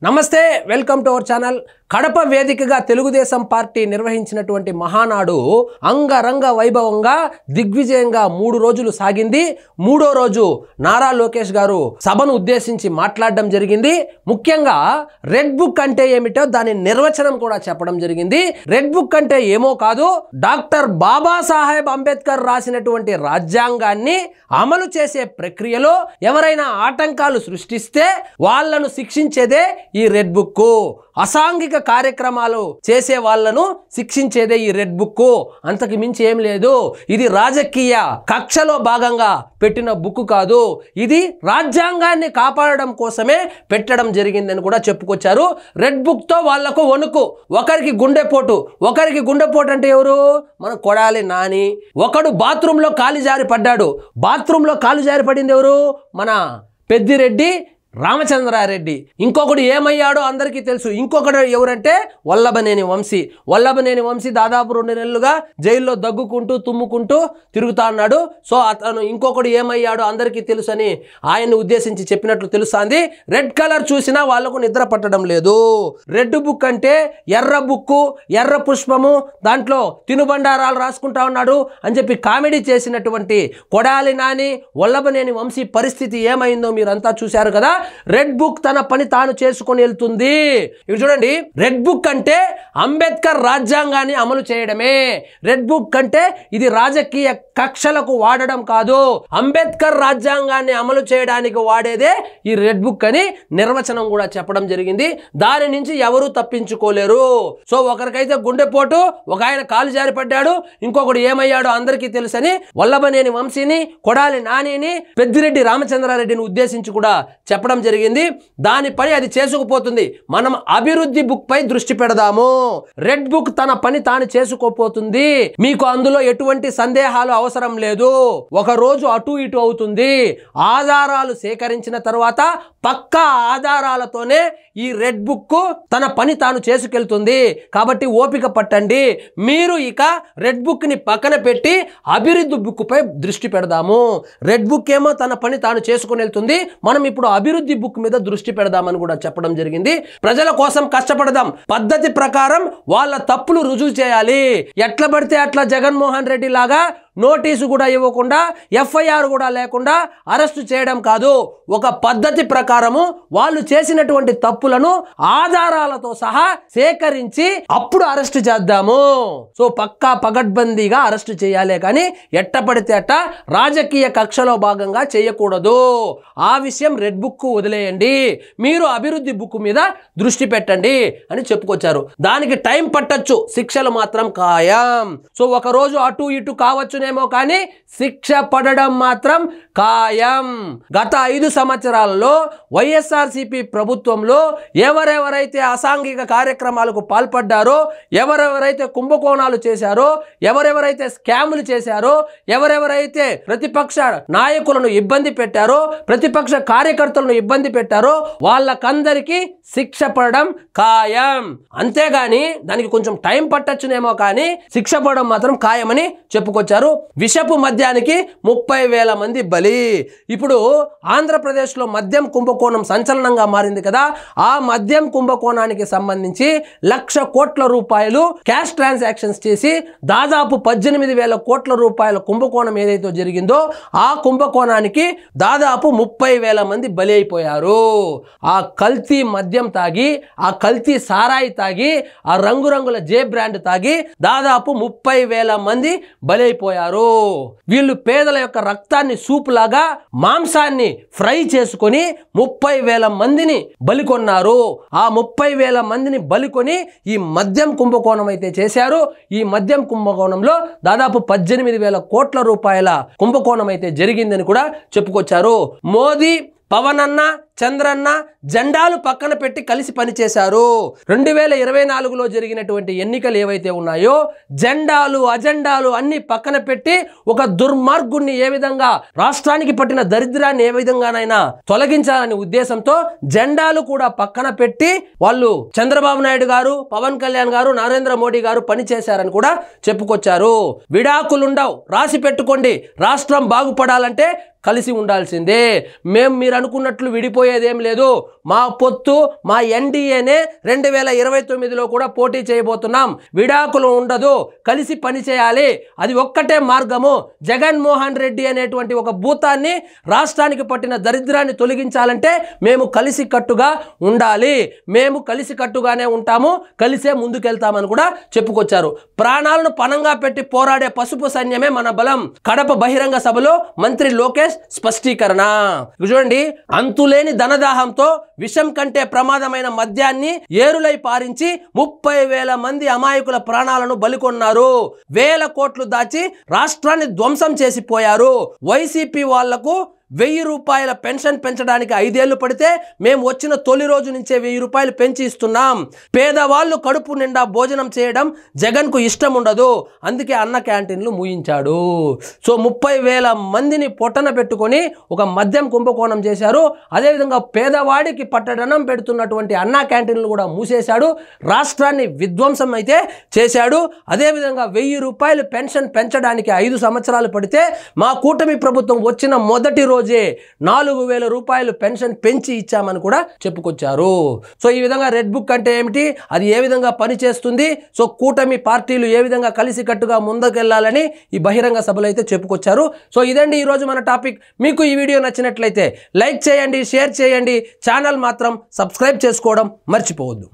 నమస్తే welcome to our channel Kadapa వేదికగా Telugu Desam party నిర్వహించినటువంటి మహానాడు అంగరంగ వైభవంగా దిగ్విజయంగా 3 రోజులు సాగింది. 3వ రోజు నారా లోకేష్ గారు సభను ఉద్దేశించి మాట్లాడడం జరిగింది. ముఖ్యంగా రెడ్ బుక్ అంటే ఏమిటో దాని నిర్వచనం కూడా చెప్పడం జరిగింది. రెడ్ బుక్ అంటే ఏమో కాదు, డాక్టర్ బాబాసాహెబ్ అంబేద్కర్ రాసినటువంటి రాజ్యాంగాన్ని అమలు చేసే ప్రక్రియలో ఎవరైనా ఆటంకాలు సృష్టిస్తే వాళ్ళను శిక్షించేదే ఈ రెడ్ బుక్. అసాంఘిక కార్యక్రమాలు చేసే వాళ్ళను శిక్షించేదే ఈ రెడ్ బుక్. అంతకు మించి ఏం లేదు. ఇది రాజకీయ కక్షలో భాగంగా పెట్టిన బుక్ కాదు, ఇది రాజ్యాంగాన్ని కాపాడడం కోసమే పెట్టడం జరిగిందని కూడా చెప్పుకొచ్చారు. రెడ్ బుక్ తో వాళ్లకు వణుకు, ఒకరికి గుండెపోటు అంటే ఎవరు? మన కొడాలి నాని. ఒకడు బాత్రూంలో కాలు జారి పడ్డాడు. బాత్రూంలో కాలు జారి పడింది ఎవరు? మన పెద్దిరెడ్డి రామచంద్రారెడ్డి. ఇంకొకడు ఏమయ్యాడో అందరికీ తెలుసు. ఇంకొకడు ఎవరంటే వల్లభనేని వంశీ దాదాపు 2 నెలలుగా జైల్లో దగ్గుకుంటూ తుమ్ముకుంటూ తిరుగుతా ఉన్నాడు. సో అతను ఇంకొకడు ఏమయ్యాడో అందరికీ తెలుసు అని ఆయన్ని ఉద్దేశించి చెప్పినట్లు తెలుస్తుంది. రెడ్ కలర్ చూసినా వాళ్లకు నిద్ర పట్టడం లేదు. రెడ్ బుక్ అంటే ఎర్ర బుక్కు, ఎర్ర పుష్పము, దాంట్లో తినుబండారాలు రాసుకుంటా ఉన్నాడు అని చెప్పి కామెడీ చేసినటువంటి కొడాలి నాని, వల్లభనేని వంశీ పరిస్థితి ఏమైందో మీరంతా చూశారు కదా. రెడ్ బుక్ తన పని తాను చేసుకొని వెళ్తుంది. ఇప్పుడు చూడండి, రెడ్ బుక్ అంటే అంబేద్కర్ రాజ్యాంగాన్ని అమలు చేయడమే. రెడ్ బుక్ అంటే ఇది రాజకీయ కక్షలకు వాడడం కాదు, అంబేద్కర్ రాజ్యాంగాన్ని అమలు చేయడానికి వాడేదే ఈ రెడ్ బుక్ అని నిర్వచనం కూడా చెప్పడం జరిగింది. దాని నుంచి ఎవరు తప్పించుకోలేరు. సో ఒకరికైతే గుండెపోటు, ఒక ఆయన కాలు జారి పడ్డాడు, ఇంకొకడు ఏమయ్యాడో అందరికీ తెలుసని వల్లభనేని వంశీని, కొడాలి నానిని, పెద్దిరెడ్డి రామచంద్రారెడ్డిని ఉద్దేశించి కూడా చెప్పడం జరిగింది. దాని పని అది చేసుకుపోతుంది. మనం అభివృద్ధి బుక్ పై దృష్టి పెడదాము. రెడ్ బుక్ తన పని తాను చేసుకోపోతుంది. మీకు అందులో ఎటువంటి సందేహాలు అవసరం లేదు. ఒక రోజు అటు ఇటు అవుతుంది. ఆధారాలు సేకరించిన తర్వాత పక్కా ఆధారాలతోనే ఈ రెడ్ బుక్ తన పని తాను చేసుకెళ్తుంది. కాబట్టి ఓపిక పట్టండి. మీరు ఇక రెడ్ బుక్ ని పక్కన పెట్టి అభివృద్ధి బుక్ పై దృష్టి పెడదాము. రెడ్ బుక్ ఏమో తన పని తాను చేసుకుని వెళ్తుంది. మనం ఇప్పుడు అభివృద్ధి బుక్ మీద దృష్టి పెడదామని కూడా చెప్పడం జరిగింది. ప్రజల కోసం కష్టపడదాం. పద్ధతి ప్రకారం వాళ్ళ తప్పులు రుజువు చేయాలి. ఎట్లా పడితే అట్లా జగన్మోహన్ రెడ్డి లాగా నోటీసు కూడా ఇవ్వకుండా, ఎఫ్ఐఆర్ కూడా లేకుండా అరెస్టు చేయడం కాదు. ఒక పద్ధతి ప్రకారము వాళ్ళు చేసినటువంటి తప్పులను ఆధారాలతో సహా సేకరించి అప్పుడు అరెస్టు చేద్దాము. సో పక్కా పగడ్బందీగా అరెస్టు చేయాలి, కానీ ఎట్ట పడితే అట్ట రాజకీయ కక్షలో భాగంగా చేయకూడదు. ఆ విషయం రెడ్ బుక్ వదిలేయండి, మీరు అభివృద్ధి బుక్ మీద దృష్టి పెట్టండి అని చెప్పుకొచ్చారు. దానికి టైం పట్టొచ్చు, శిక్షలు మాత్రం ఖాయం. సో ఒక రోజు అటు ఇటు కావచ్చు కానీ శిక్ష పడడం మాత్రం ఖాయం. గత 5 సంవత్సరాలలో వైఎస్ఆర్సీపీ ప్రభుత్వంలో ఎవరెవరైతే అసాంఘిక కార్యక్రమాలకు పాల్పడ్డారో, ఎవరెవరైతే కుంభకోణాలు చేశారో, ఎవరెవరైతే స్కాములు చేశారో, ఎవరెవరైతే ప్రతిపక్ష నాయకులను ఇబ్బంది పెట్టారో, ప్రతిపక్ష కార్యకర్తలను ఇబ్బంది పెట్టారో వాళ్ళకందరికీ శిక్ష పడడం ఖాయం. అంతేగాని దానికి కొంచెం టైం పట్టొచ్చునేమో కానీ శిక్ష పడడం మాత్రం ఖాయమని చెప్పుకొచ్చారు. విషపు మద్యానికి 30,000 మంది బలి. ఇప్పుడు ఆంధ్రప్రదేశ్లో మద్యం కుంభకోణం సంచలనంగా మారింది కదా. ఆ మద్యం కుంభకోణానికి సంబంధించి 1,00,000 కోట్ల రూపాయలు క్యాష్ ట్రాన్సాక్షన్స్ చేసి దాదాపు 18,000 కోట్ల రూపాయల కుంభకోణం ఏదైతే జరిగిందో ఆ కుంభకోణానికి దాదాపు 30,000 మంది బలి అయిపోయారు. ఆ కల్తీ మద్యం తాగి, ఆ కల్తీ సారాయి తాగి, ఆ రంగురంగుల జే బ్రాండ్ తాగి దాదాపు 30,000 మంది బలి అయిపోయారు. వీళ్ళు పేదల యొక్క రక్తాన్ని సూప్ లాగా, మాంసాన్ని ఫ్రై చేసుకొని 30,000 మందిని బలికొన్నారు. ఆ 30,000 మందిని బలికొని ఈ మద్యం కుంభకోణం అయితే చేశారు. ఈ మద్యం కుంభకోణంలో దాదాపు 18,000 కోట్ల రూపాయల కుంభకోణం అయితే జరిగిందని కూడా చెప్పుకొచ్చారు. మోదీ, పవన్ అన్న, చంద్రన్న జెండాలు పక్కన పెట్టి కలిసి పనిచేశారు. 2024లో జరిగినటువంటి ఎన్నికలు ఏవైతే ఉన్నాయో జెండాలు అజెండాలు అన్ని పక్కన పెట్టి ఒక దుర్మార్గుణ్ణి ఏ విధంగా, రాష్ట్రానికి పట్టిన దరిద్రాన్ని ఏ విధంగానైనా తొలగించాలనే ఉద్దేశంతో జెండాలు కూడా పక్కన పెట్టి వాళ్ళు చంద్రబాబు నాయుడు గారు, పవన్ కళ్యాణ్ గారు, నరేంద్ర మోడీ గారు పనిచేశారని కూడా చెప్పుకొచ్చారు. విడాకులుండవు, రాసి పెట్టుకోండి. రాష్ట్రం బాగుపడాలంటే కలిసి ఉండాల్సిందే. మేము మీరు అనుకున్నట్లు విడిపోయేదేం లేదు. మా పొత్తు మా ఎన్డీఏనే 2029లో కూడా పోటీ చేయబోతున్నాం. విడాకులు ఉండదు, కలిసి పని చేయాలి. అది ఒక్కటే మార్గము. జగన్మోహన్ రెడ్డి అనేటువంటి ఒక భూతాన్ని, రాష్ట్రానికి పట్టిన దరిద్రాన్ని తొలగించాలంటే మేము కలిసి కట్టుగా ఉండాలి. మేము కలిసి కట్టుగానే ఉంటాము, కలిసే ముందుకెళ్తామని కూడా చెప్పుకొచ్చారు. ప్రాణాలను పణంగా పెట్టి పోరాడే పసుపు సైన్యమే మన బలం. కడప బహిరంగ సభలో మంత్రి లోకేష్ స్పష్టీకరణ. చూడండి, అంతులేని ధనదాహంతో విషం కంటే ప్రమాదమైన మద్యాన్ని ఏరులై పారించి 30,000 మంది అమాయకుల ప్రాణాలను బలికొన్నారు. 1,000 కోట్లు దాచి రాష్ట్రాన్ని ధ్వంసం చేసిపోయారు. వైసీపీ వాళ్లకు 1,000 రూపాయల పెన్షన్ పెంచడానికి 5 ఏళ్లు పడితే మేము వచ్చిన తొలి రోజు నుంచే 1,000 రూపాయలు పెంచి ఇస్తున్నాం. పేదవాళ్ళు కడుపు నిండా భోజనం చేయడం జగన్కు ఇష్టం ఉండదు, అందుకే అన్న క్యాంటీన్లు మూయించాడు. సో 30,000 మందిని పొట్టన పెట్టుకొని ఒక మద్యం కుంభకోణం చేశారు. అదేవిధంగా పేదవాడికి పట్టడనం పెడుతున్నటువంటి అన్న క్యాంటీన్లు కూడా మూసేశాడు. రాష్ట్రాన్ని విధ్వంసం అయితే చేశాడు. అదేవిధంగా 1,000 రూపాయలు పెన్షన్ పెంచడానికి 5 సంవత్సరాలు పడితే మా కూటమి ప్రభుత్వం వచ్చిన మొదటి రోజే 4,000 రూపాయలు పెన్షన్ పెంచి ఇచ్చామని కూడా చెప్పుకొచ్చారు. సో ఈ విధంగా రెడ్ బుక్ అంటే ఏమిటి, అది ఏ విధంగా పనిచేస్తుంది, సో కూటమి పార్టీలు ఏ విధంగా కలిసికట్టుగా ముందుకెళ్లాలని ఈ బహిరంగ సభలో అయితే చెప్పుకొచ్చారు. సో ఇదండి ఈరోజు మన టాపిక్. మీకు ఈ వీడియో నచ్చినట్లయితే లైక్ చేయండి, షేర్ చేయండి, ఛానల్ మాత్రం సబ్స్క్రైబ్ చేసుకోవడం మర్చిపోవద్దు.